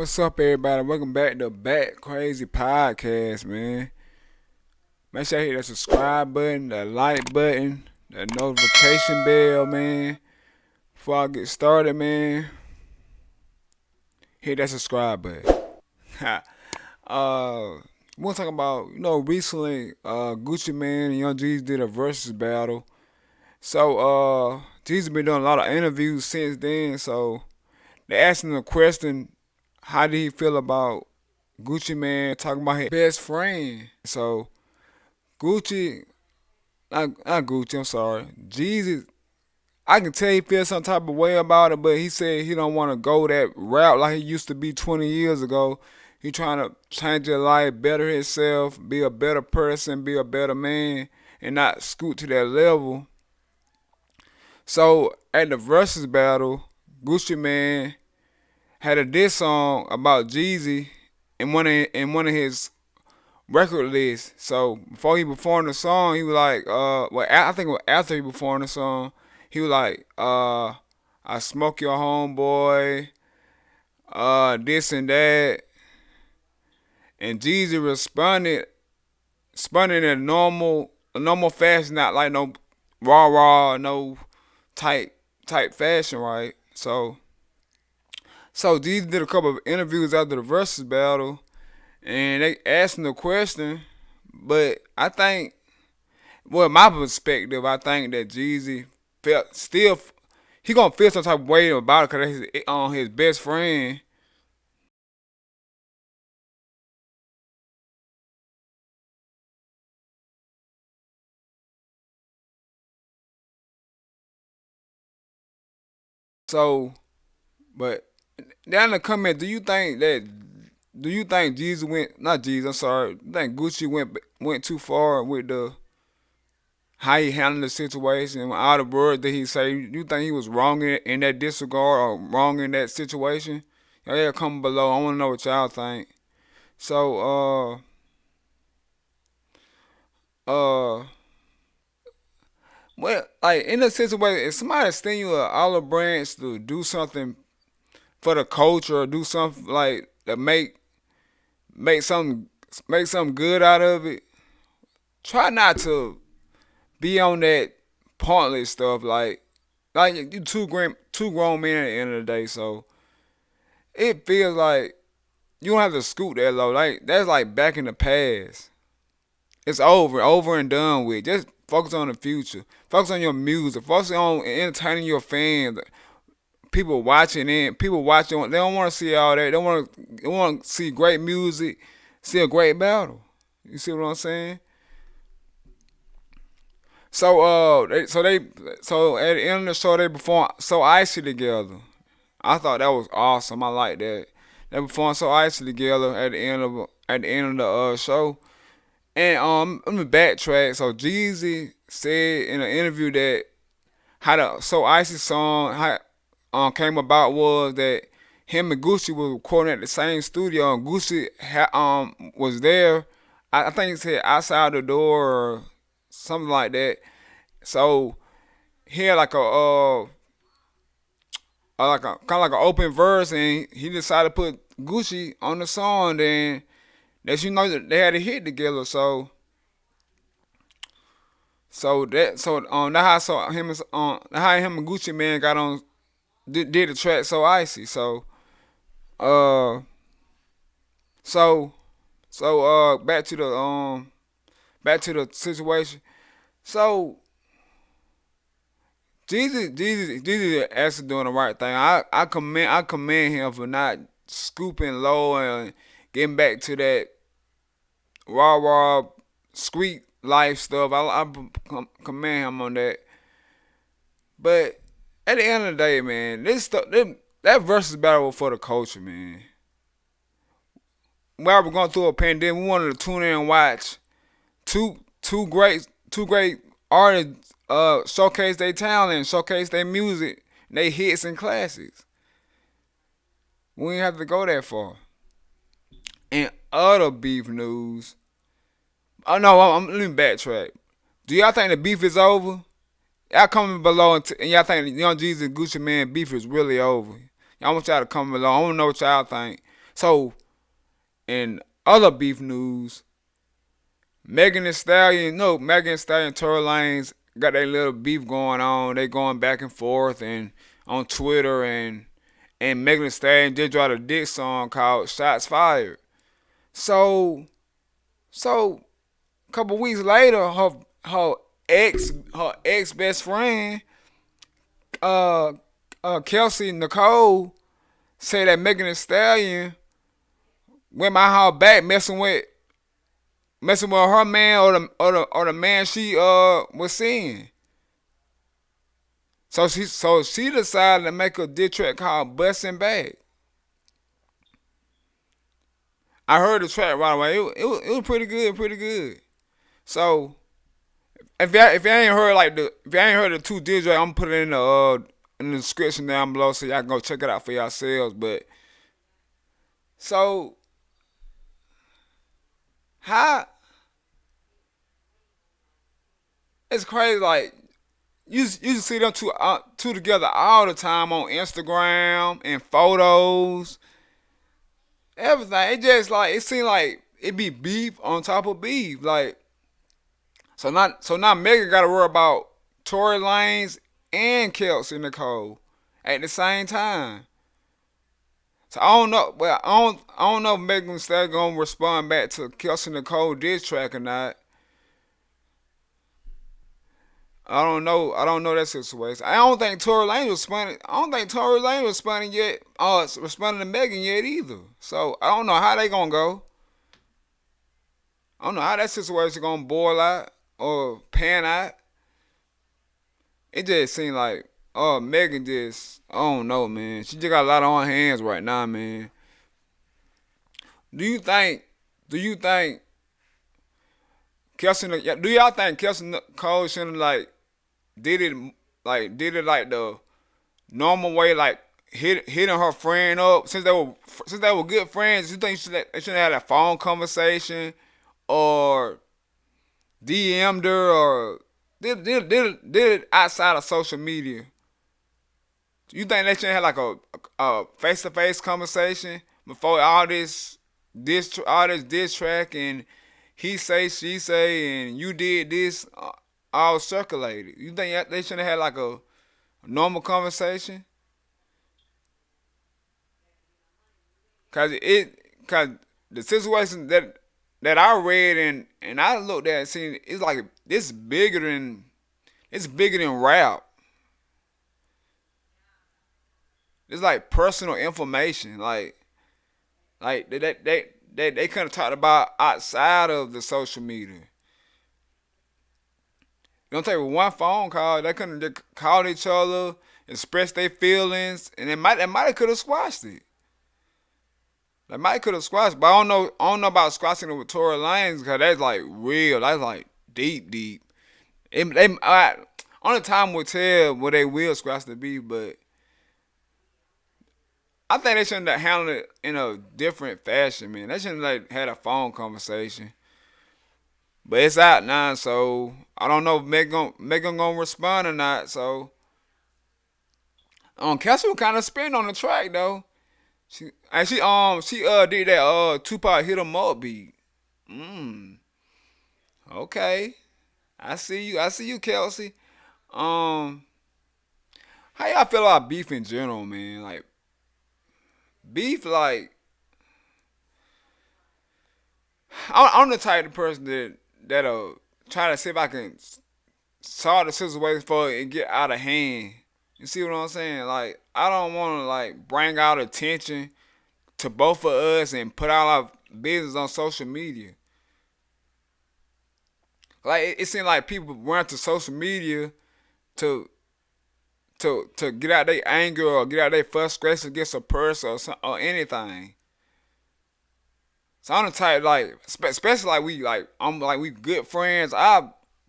What's up, everybody? Welcome back to Bat Crazy Podcast, man. Make sure you hit that subscribe button, the like button, the notification bell, man. Before I get started, man, hit that subscribe button. We're talking about, recently, Gucci Man and Young Jeezy did a versus battle. So, Jeezy been doing a lot of interviews since then. So, they asked him a question: how did he feel about Gucci Man talking about his best friend? So Gucci, not Gucci, I'm sorry, Jeezy. I can tell he feels some type of way about it, but he said he don't want to go that route like he used to be 20 years ago. He trying to change his life, better himself, be a better person, be a better man, and not scoot to that level. So at the versus battle, Gucci Man had a diss song about Jeezy in one of his record lists. So before he performed the song, he was like, I think it was after he performed the song, he was like, I smoke your homeboy, this and that, and Jeezy responded in a normal fashion, not like no rah, no type fashion, right? So Jeezy did a couple of interviews after the versus battle, and they asked him the question. But I think, well, my perspective, I think that Jeezy felt still he gonna feel some type of way about it because that's his best friend. So, but down in the comment, do you think Jeezy went, not Jeezy, I'm sorry, you think Gucci went too far with the how he handled the situation, all the words that he said? You think he was wrong in that disregard or wrong in that situation? Yeah, comment below. I want to know what y'all think. So, uh, well, like in a situation, if somebody send you an olive branch to do something for the culture, or do something like to make something make something good out of it, try not to be on that pointless stuff. Like you two grown men at the end of the day. So it feels like you don't have to scoot that low. Like that's like back in the past. It's over and done with. Just focus on the future. Focus on your music. Focus on entertaining your fans. People watching. They don't want to see all that. They want to see great music, see a great battle. You see what I'm saying? So so at the end of the show they performed So Icy together. I thought that was awesome. I like that. They performed So Icy together at the end of the show. And let me backtrack. So Jeezy said in an interview that how the So Icy song came about was that him and Gucci was recording at the same studio, and Gucci was there. I think he said outside the door or something like that. So he had like a kind of like an open verse, and he decided to put Gucci on the song. Then that they had a hit together. That how him and Gucci Man got on did the track So Icy. Uh so back to the situation. So Jesus actually doing the right thing. I commend him for not scooping low and getting back to that raw street life stuff. I commend him on that. But at the end of the day, man, that versus battle was for the culture, man. While we're going through a pandemic, we wanted to tune in and watch two great artists showcase their talent, showcase their music, their hits and classics. We didn't have to go that far. And other beef news. Oh no, let me backtrack. Do y'all think the beef is over? Y'all comment below and y'all think Young Jeezy and Gucci Man beef is really over. I want y'all to comment below. I want to know what y'all think. So in other beef news, Megan Thee Stallion and Tory Lanez got their little beef going on. They going back and forth and on Twitter and Megan Thee Stallion just dropped a dick song called Shots Fired. So so a couple weeks later, her her ex best friend, uh Kelsey Nicole, said that Megan Thee Stallion went behind her back messing with her man or the man she was seeing. So she decided to make a diss track called Bustin' Back. I heard the track right away. It was pretty good, pretty good. So if you ain't heard if you ain't heard the two diss tracks, I'm putting it in the description down below so y'all can go check it out for yourselves. But so how it's crazy like you see them two together all the time on Instagram and photos, everything. It just like it seemed like it be beef on top of beef. Like so now Megan got to worry about Tory Lanez and Kelsey Nicole at the same time. So I don't know. Well, I don't know if Megan Thee Stallion gonna respond back to Kelsey Nicole diss track or not. I don't know. I don't know that situation. I don't think Tory Lane was responding. I don't think Tory Lane was responding yet. Responding to Megan yet either. So I don't know how they gonna go. I don't know how that situation gonna boil out or pan out. It just seemed like Megan just I don't know, man. She just got a lot on her hands right now, man. Do you think? Do you think Do y'all think Kelsey Nicole should have did it did it like the normal way, like hitting her friend up since they were good friends? You think they should have had a phone conversation or DM'd her or did it outside of social media? You think they should have like a face to face conversation before all this diss track and he say she say and you did this all circulated? You think they should have had like a normal conversation? Cause the situation that I read and I looked at and seen it's like it's bigger than rap. It's like personal information. Like they could have talked about outside of the social media. It don't take one phone call. They couldn't just call each other, express their feelings, and it might have could have squashed it. They might could have squashed, but I don't know about squashing it with Tory Lanez because that's like real. That's like deep, deep. Only time will tell where they will squash the beef, but I think they shouldn't have handled it in a different fashion, man. They shouldn't have had a phone conversation. But it's out now, so I don't know if Megan gonna respond or not. So Kelsey was kind of spin on the track though. She did that Tupac hit 'em up beat. Mm, okay. I see you, Kelsey. Um, how y'all feel about beef in general, man? Like beef, like I'm the type of person that'll try to see if I can solve the situation for it and get out of hand. You see what I'm saying? Like I don't want to like bring out attention to both of us and put all our business on social media. Like it seems like people run to social media to to get out their anger or get out their frustration against a person or anything. So I'm the type like, especially like we good friends. I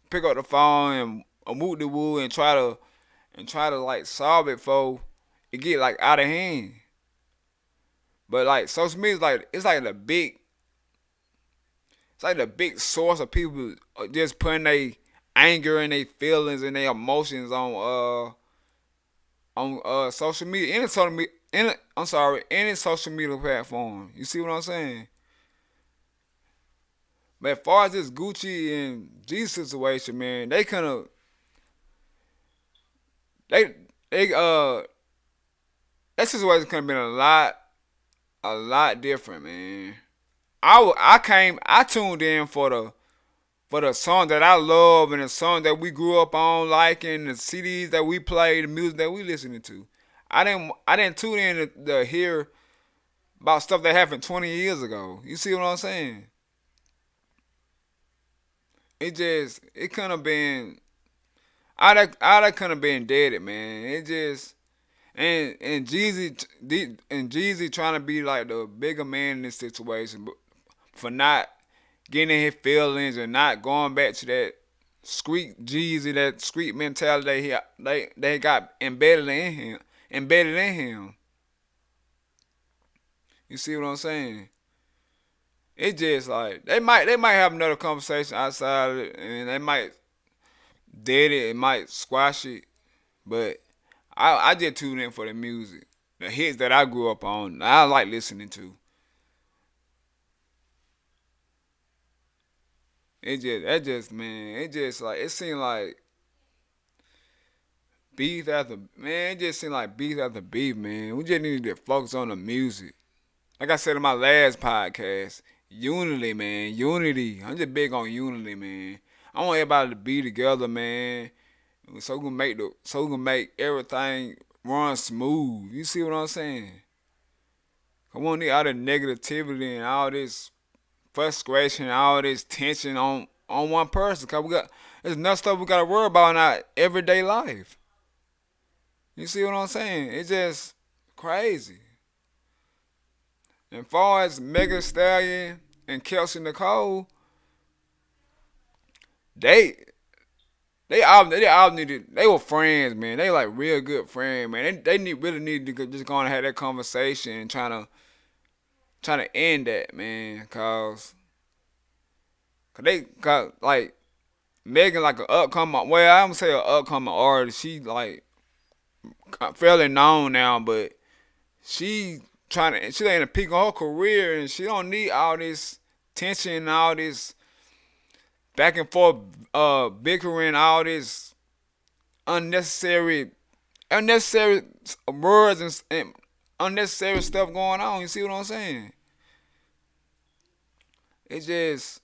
pick up the phone and woo the woo and try to like solve it for it get like out of hand. But like social media is like it's like the big source of people just putting their anger and their feelings and their emotions on social media, any social media, I'm sorry, any social media platform. You see what I'm saying? But as far as this Gucci and G situation, man, they kind of they they that situation could have been a lot different, man. I tuned in for the song that I love and the song that we grew up on liking, the CDs that we played, the music that we listening to. I didn't tune in to hear about stuff that happened 20 years ago. You see what I'm saying? It could have been I that could have been dead, man. It just and Jeezy trying to be like the bigger man in this situation, but for not getting in his feelings and not going back to that street Jeezy, that street mentality they got embedded in him. You see what I'm saying? It just like they might have another conversation outside of it, and they might dead it, and might squash it, but I just tune in for the music, the hits that I grew up on. I like listening to. It just like it seemed like beef after man. It just seemed like beef after beef, man. We just need to focus on the music. Like I said in my last podcast, unity, man, unity. I'm just big on unity, man. I want everybody to be together, man. So we can make everything run smooth. You see what I'm saying? I want to need all the negativity and all this frustration, all this tension on one person. Cause we got there's enough stuff we gotta worry about in our everyday life. You see what I'm saying? It's just crazy. And far as Megan Thee Stallion and Kelsey Nicole, they they all needed they were friends, man. They like real good friends, man. They really need to just go and have that conversation and trying to end that, man. Cause they got like Megan like an upcoming. Well, I'm gonna say an upcoming artist. She like fairly known now, but she she ain't a peak of her career, and she don't need all this tension and all this back and forth bickering, all this unnecessary unnecessary words and unnecessary stuff going on. You see what I'm saying? It's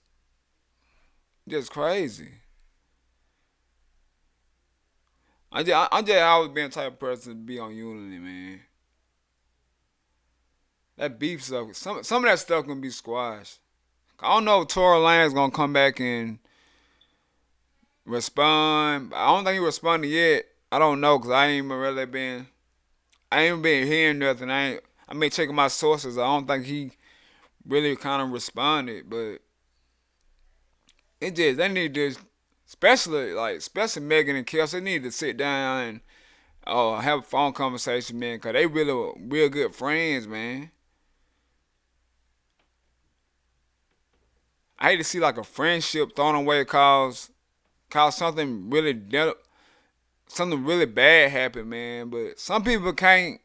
just crazy. I just always been the type of person to be on unity, man. That beef stuff, some of that stuff can be squashed. I don't know if Tory Lanez gonna come back and respond. I don't think he responded yet. I don't know because I ain't been hearing nothing. I been checking my sources. I don't think he really kind of responded, but it just they need to, especially Megan and Kelsey, they need to sit down and have a phone conversation, man, cause they really were real good friends, man. I hate to see like a friendship thrown away cause something really bad happened, man. But some people can't.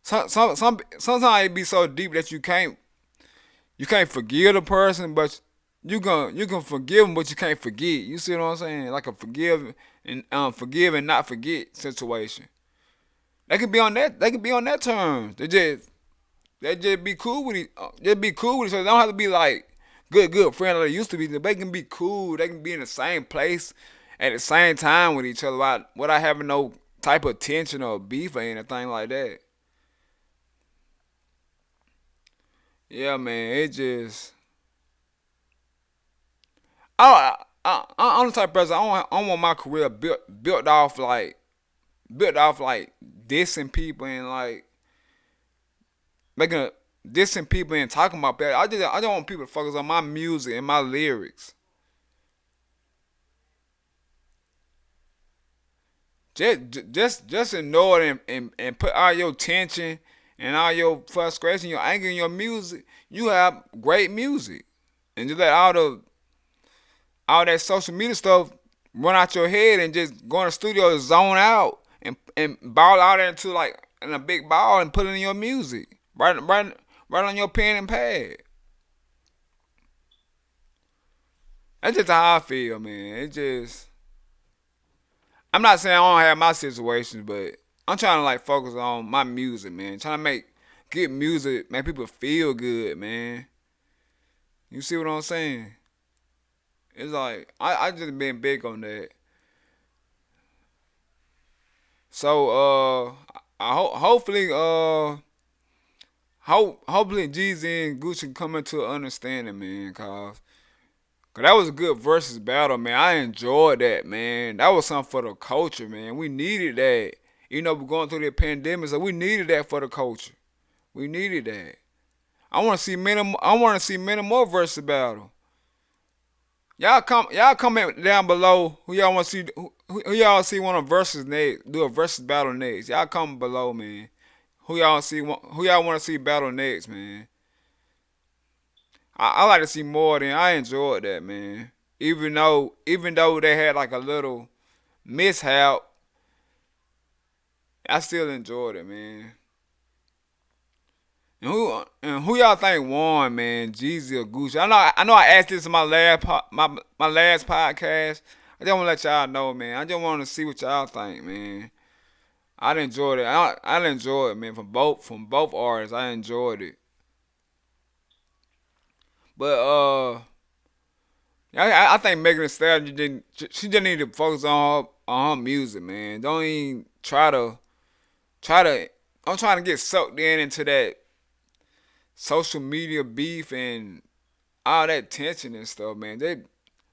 Sometimes it be so deep that you can't forgive the person, but you can forgive them, but you can't forget. You see what I'm saying? Like a forgive and not forget situation. They can be on that terms. They just be cool with it. Just be cool with it. So they don't have to be like good friends like they used to be. They can be cool. They can be in the same place at the same time with each other without having no type of tension or beef or anything like that. Yeah, man. It just I'm the type of person I don't want my career built off like dissing people and like making a dissing people and talking about that. I don't want people to focus on my music and my lyrics. Just ignore it and put all your tension and all your frustration, your anger in your music. You have great music, and just let all that social media stuff run out your head and just go in the studio and zone out and ball out into like in a big ball and put it in your music. Right on your pen and pad. That's just how I feel, man. It just I'm not saying I don't have my situations, but I'm trying to like focus on my music, man. Trying to make good music, make people feel good, man. You see what I'm saying? It's like I just been big on that. So hopefully hopefully Jeezy and Gucci come into an understanding, man, cause that was a good versus battle, man. I enjoyed that, man. That was something for the culture, man. We needed that. You know, we're going through the pandemic, so we needed that for the culture. We needed that. I want to see many. I want to see many more versus battle. Y'all comment down below who y'all want to see. Who y'all see want to versus next? Do a versus battle next. Y'all comment below, man. Who y'all want to see battle next, man? I like to see more than I enjoyed that, man. Even though they had like a little mishap, I still enjoyed it, man. And who y'all think won, man? Jeezy or Gucci? I know. I asked this in my last podcast. I just want to let y'all know, man. I just want to see what y'all think, man. I enjoyed it. I enjoyed it, man. From both artists, I enjoyed it. But I think Megan Thee Stallion didn't. She just need to focus on her music, man. Don't even try to. I'm trying to get sucked into that social media beef and all that tension and stuff, man. They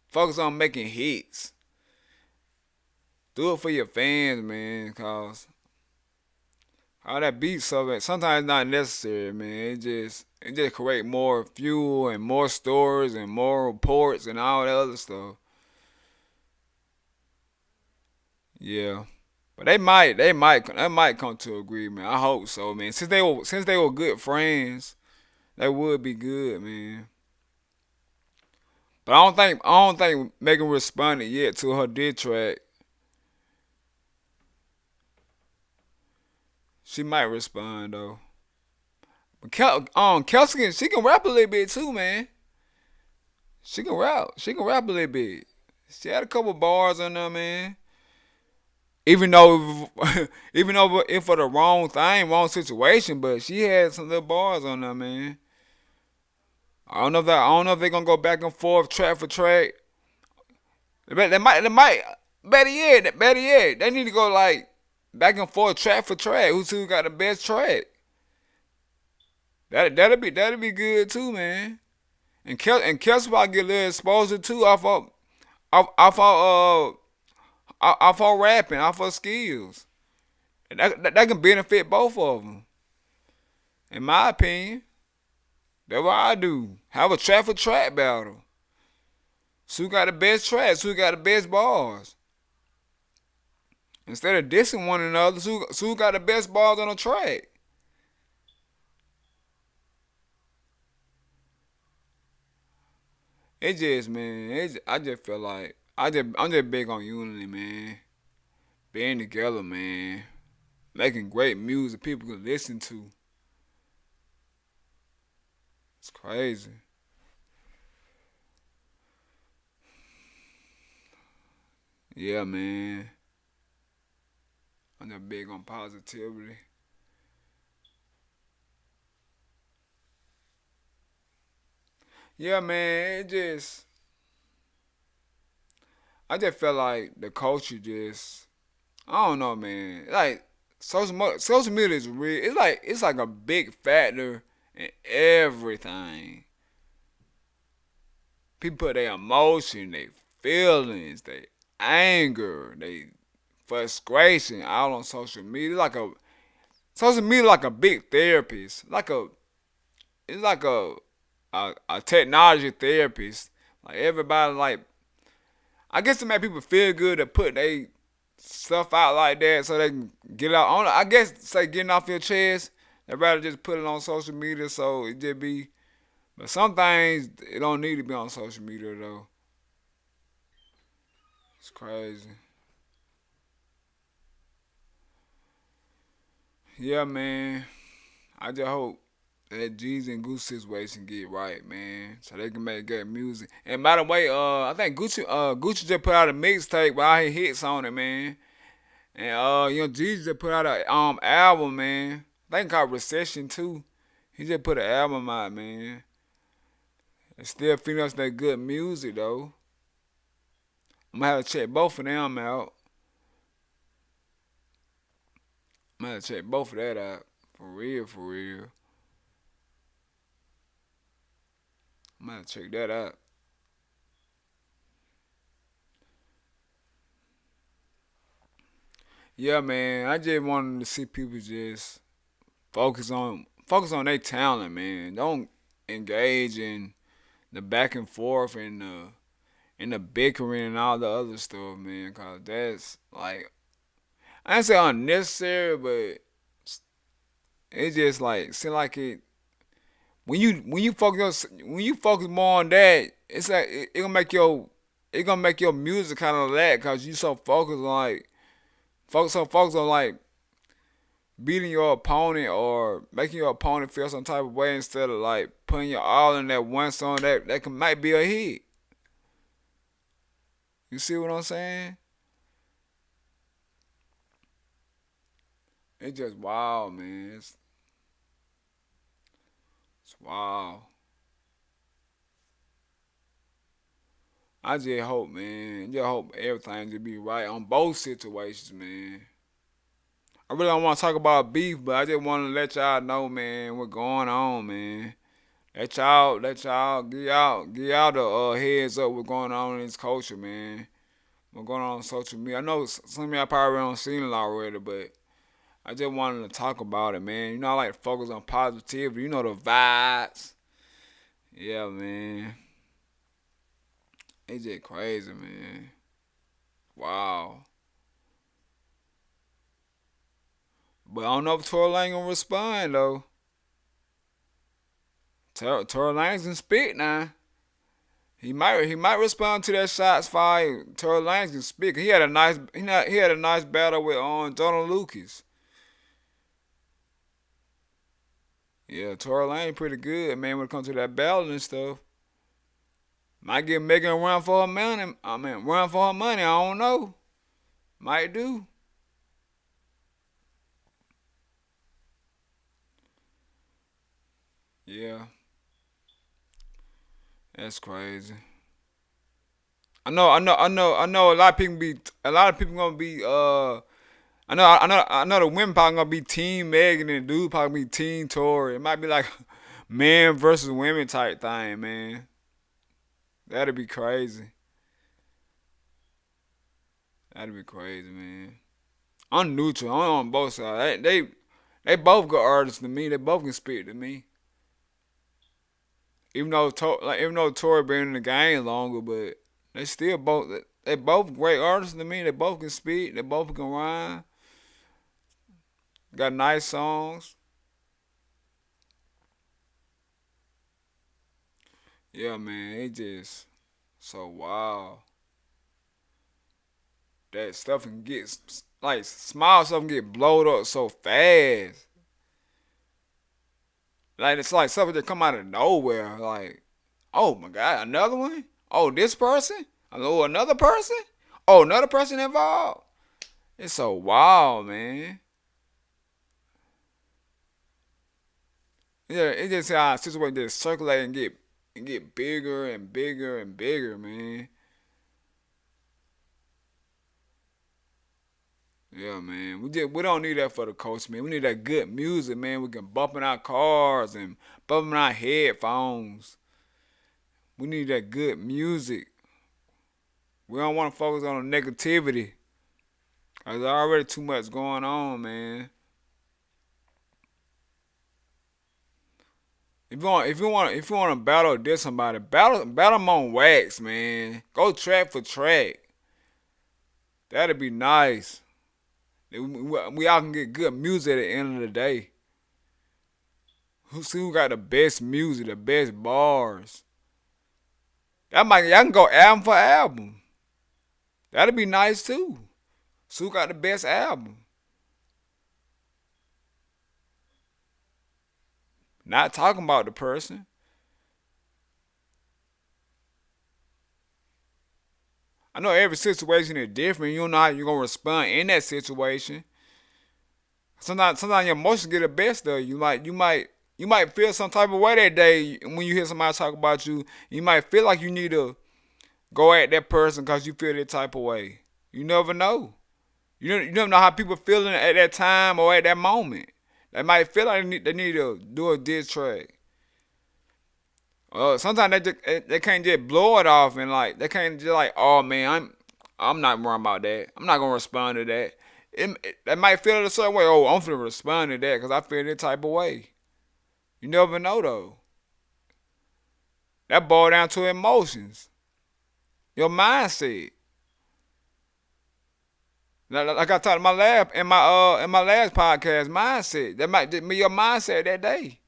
focus on making hits. Do it for your fans, man, cause all that beat stuff sometimes not necessary, man. It just create more fuel and more stories and more reports and all that other stuff. Yeah. But they might come to agreement. I hope so, man. Since they were good friends, they would be good, man. But I don't think Megan responded yet to her diss track. She might respond though. But Kelsey, she can rap a little bit too, man. She can rap. She can rap a little bit. She had a couple bars on there, man. Even though, even though if for the wrong thing, wrong situation, but she had some little bars on there, man. I don't know if they're gonna go back and forth, track for track. They might. Better yet, they need to go like back and forth, track for track. Who got the best track? That'll be good too, man. And Kelsey probably get a little exposure too off off of rapping, off of skills. That can benefit both of them, in my opinion. That's what I do. Have a track for track battle. So who got the best tracks? Who got the best bars? Instead of dissing one another, who got the best bars on a track? It just, man. I just feel like I'm just big on unity, man. Being together, man. Making great music people can listen to. It's crazy. Yeah, man. I'm just big on positivity. Yeah, man. I just felt like the culture just, I don't know, man. Like social media is real. It's like a big factor in everything. People put their emotion, their feelings, their anger, their frustration out on social media. Social media like a big therapist. It's like a technology therapist. Like everybody like I guess to make people feel good to put they stuff out like that so they can get out. I guess say getting off your chest. They'd rather just put it on social media so it just be. But some things it don't need to be on social media though. It's crazy. Yeah, man. I just hope that Jeezy and Gucci situation get right, man, so they can make good music. And by the way, I think Gucci just put out a mixtape with all his hits on it, man. And Jeezy just put out a album, man. I think called Recession too. He just put an album out, man. And still feeding us that good music though. I'm gonna have to check both of them out. I'm gonna have to check both of that out. For real, for real. I'm gonna have to check that out. Yeah, man. I just wanted to see people just focus on their talent, man. Don't engage in the back and forth and the bickering and all the other stuff, man. Cause that's like I ain't say unnecessary, but it just like seem like it when you focus more on that, it's like it gonna make your music kind of lag cause you so focused on focused on like beating your opponent or making your opponent feel some type of way instead of like putting your all in that one song might be a hit. You see what I'm saying? It's just wild, man. It's wild. I just hope, man. Just hope everything just be right on both situations, man. I really don't want to talk about beef, but I just want to let y'all know, man, what's going on, man. Get y'all the heads up what's going on in this culture, man. What's going on social media. I know some of y'all probably don't seen it already, but I just wanted to talk about it, man. You know, I like to focus on positivity. You know the vibes. Yeah, man. It's just crazy, man. Wow. But I don't know if Tory Lanez gonna respond though. Tory Lanez can spit now. He might respond to that shots fired. Tory Lanez can spit. He had a nice battle with Donald Lucas. Yeah, Tory Lanez pretty good, man, when it comes to that battle and stuff. Might get Megan a run for her money. I mean, run for her money. I don't know. Might do. Yeah, that's crazy. I know. A lot of people gonna be. I know the women probably gonna be Team Megan and the dude probably be Team Tory. It might be like man versus women type thing, man. That'd be crazy. That'd be crazy, man. I'm neutral. I'm on both sides. They both good artists to me. They both can spit to me. Even though Tory been in the game longer, but they both great artists to me. They both can speak. They both can rhyme. Got nice songs. Yeah, man. It just so wild. That stuff can get like small stuff can get blowed up so fast. Like it's like stuff that come out of nowhere. Like, oh my god, another one? Oh, this person? Oh, another person? Oh, another person involved? It's so wild, man. Yeah, it just how situation just circulate and get bigger and bigger and bigger, man. Yeah, man. We don't need that for the coast, man. We need that good music, man. We can bump in our cars and bump in our headphones. We need that good music. We don't want to focus on the negativity. Cause there's already too much going on, man. If you want to battle or diss somebody, battle them on wax, man. Go track for track. That'd be nice. We all can get good music at the end of the day. Who see who got the best music, the best bars? Y'all can go album for album. That'd be nice too. So who got the best album? not talking about the person. I know every situation is different. You don't know how you're gonna respond in that situation. Sometimes your emotions get the best of you. Like you might feel some type of way that day when you hear somebody talk about you. You might feel like you need to go at that person because you feel that type of way. You never know. You never know how people feeling at that time or at that moment. They might feel like they need to do a diss track. Sometimes they can't just blow it off and like they can't just like, oh man, I'm not worrying about that. I'm not gonna respond to that. They might feel it a certain way. Oh, I'm gonna respond to that because I feel that type of way. You never know though. That boils down to emotions, your mindset. Like I talked in my lab in my last podcast, mindset. That might be your mindset that day.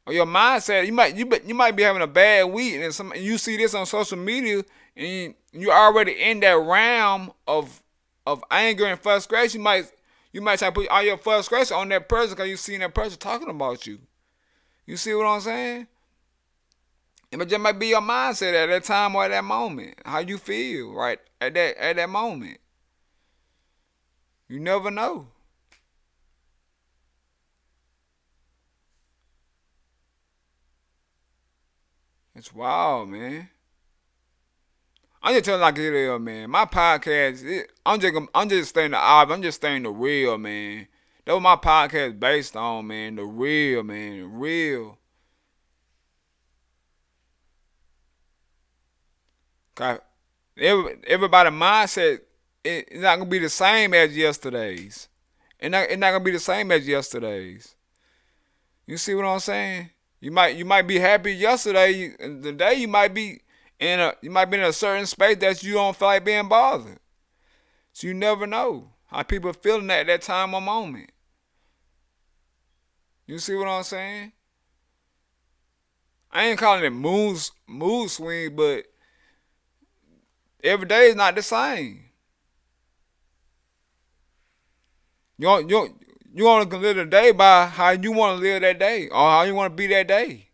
Or your mindset, you might be having a bad week, and you see this on social media, and you're already in that realm of anger and frustration. You might try to put all your frustration on that person because you seen that person talking about you. You see what I'm saying? It just might be your mindset at that time or at that moment, how you feel right at that moment. You never know. It's wild, man. I'm just telling like it is, man. My podcast, I'm just staying the obvious. I'm just staying the real, man. That was my podcast based on, man. The real, man. The real. Cause everybody mindset it's not gonna be the same as yesterday's. It's not gonna be the same as yesterday's. You see what I'm saying? You might be happy yesterday, and today you might be in a certain space that you don't feel like being bothered. So you never know how people feeling at that time or moment. You see what I'm saying? I ain't calling it mood swing, but every day is not the same. You only can live the day by how you want to live that day or how you want to be that day.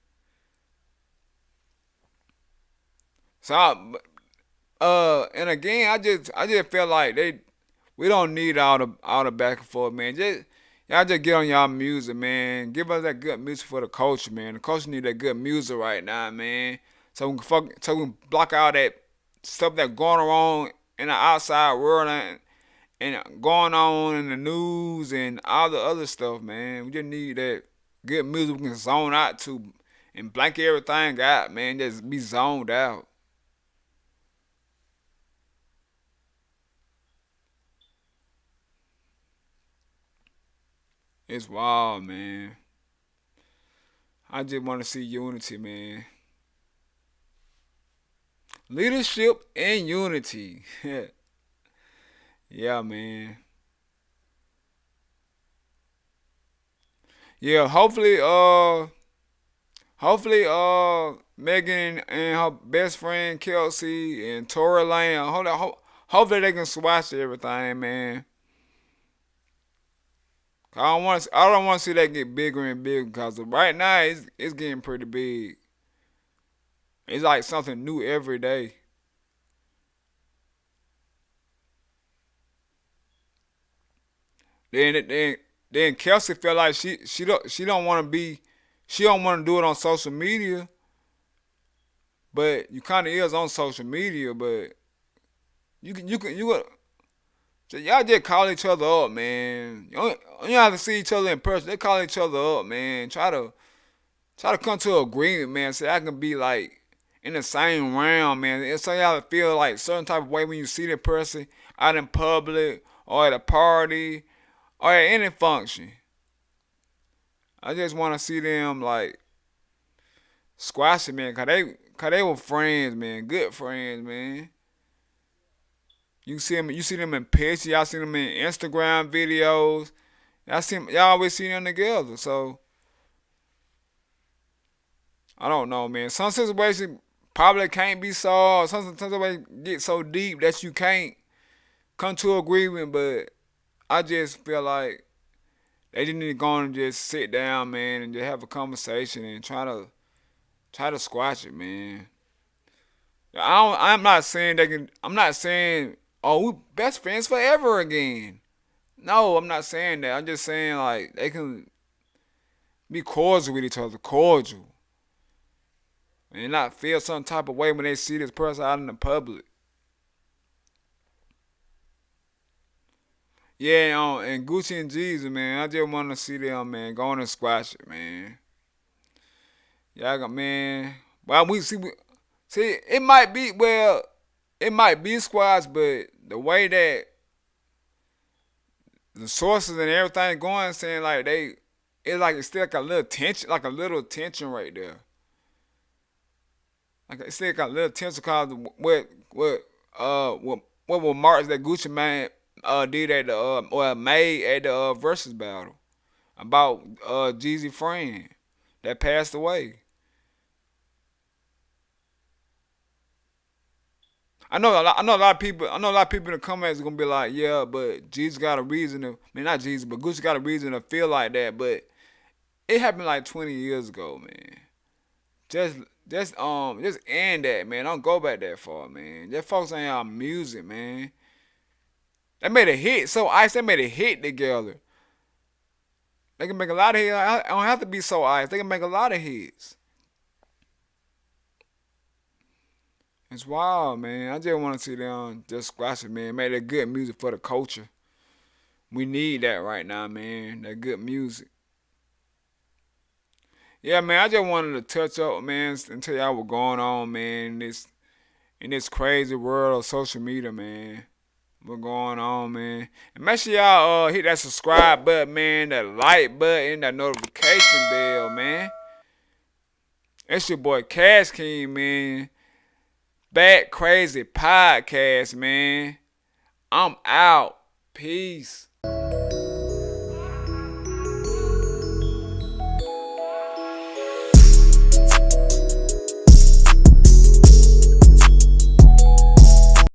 So, and again, I just feel like we don't need all the back and forth, man. Y'all just get on y'all music, man. Give us that good music for the culture, man. The culture need that good music right now, man. So we can block out that stuff that's going on in the outside world and going on in the news and all the other stuff, man. We just need that good music we can zone out to and blank everything out, man. Just be zoned out. It's wild, man. I just want to see unity, man. Leadership and unity. Yeah, man. Yeah, Megan and her best friend Kelsey and Tory Lanez, hopefully they can squash everything, man. I don't want to see that get bigger and bigger because right now it's getting pretty big. It's like something new every day. Then Kelsey felt like she don't want to be she don't want to do it on social media, but you kind of is on social media, but you can so y'all just call each other up, man. You don't have to see each other in person. They call each other up, man. Try to come to an agreement, man. So I can be like in the same realm, man. And so y'all feel like certain type of way when you see that person out in public or at a party or at any function. I just want to see them like squashing, man, cause they were friends, man, good friends, man. You see them in pictures, y'all see them in Instagram videos. Y'all always see them together. So I don't know, man. Some situations probably can't be solved. Some situations get so deep that you can't come to agreement. But I just feel like They just need to go and just sit down, man, and just have a conversation and try to squash it, man. I'm not saying they can. I'm not saying we best friends forever again. No, I'm not saying that. I'm just saying like they can be cordial with each other, cordial, and not feel some type of way when they see this person out in the public. Yeah, and Gucci and Jeezy, man, I just want to see them, man, go on and squash it, man. Y'all got, man. Well, see, it might be squash, but the way that the sources and everything going, saying like it's still like a little tension right there. Like it's still got a little tension cause what remarks that Gucci man did at the or made at the versus battle about Jeezy friend that passed away. I know a lot of people. I know a lot of people in the comments are gonna be like, yeah, but Jeezy got a reason to. I mean, not Jeezy, but Gucci got a reason to feel like that. But it happened like 20 years ago, man. Just just end that, man. Don't go back that far, man. Just focus on y'all music, man. They made a hit. So Ice, they made a hit together. They can make a lot of hits. I don't have to be so Ice. They can make a lot of hits. It's wild, man. I just want to see them just squash it, man. Make that good music for the culture. We need that right now, man. That good music. Yeah, man. I just wanted to touch up, man, and tell y'all what's going on, man. In this crazy world of social media, man. What's going on, man? And make sure y'all hit that subscribe button, man, that like button, that notification bell, man. It's your boy Cash King, man. Back Crazy Podcast, man. I'm out. Peace.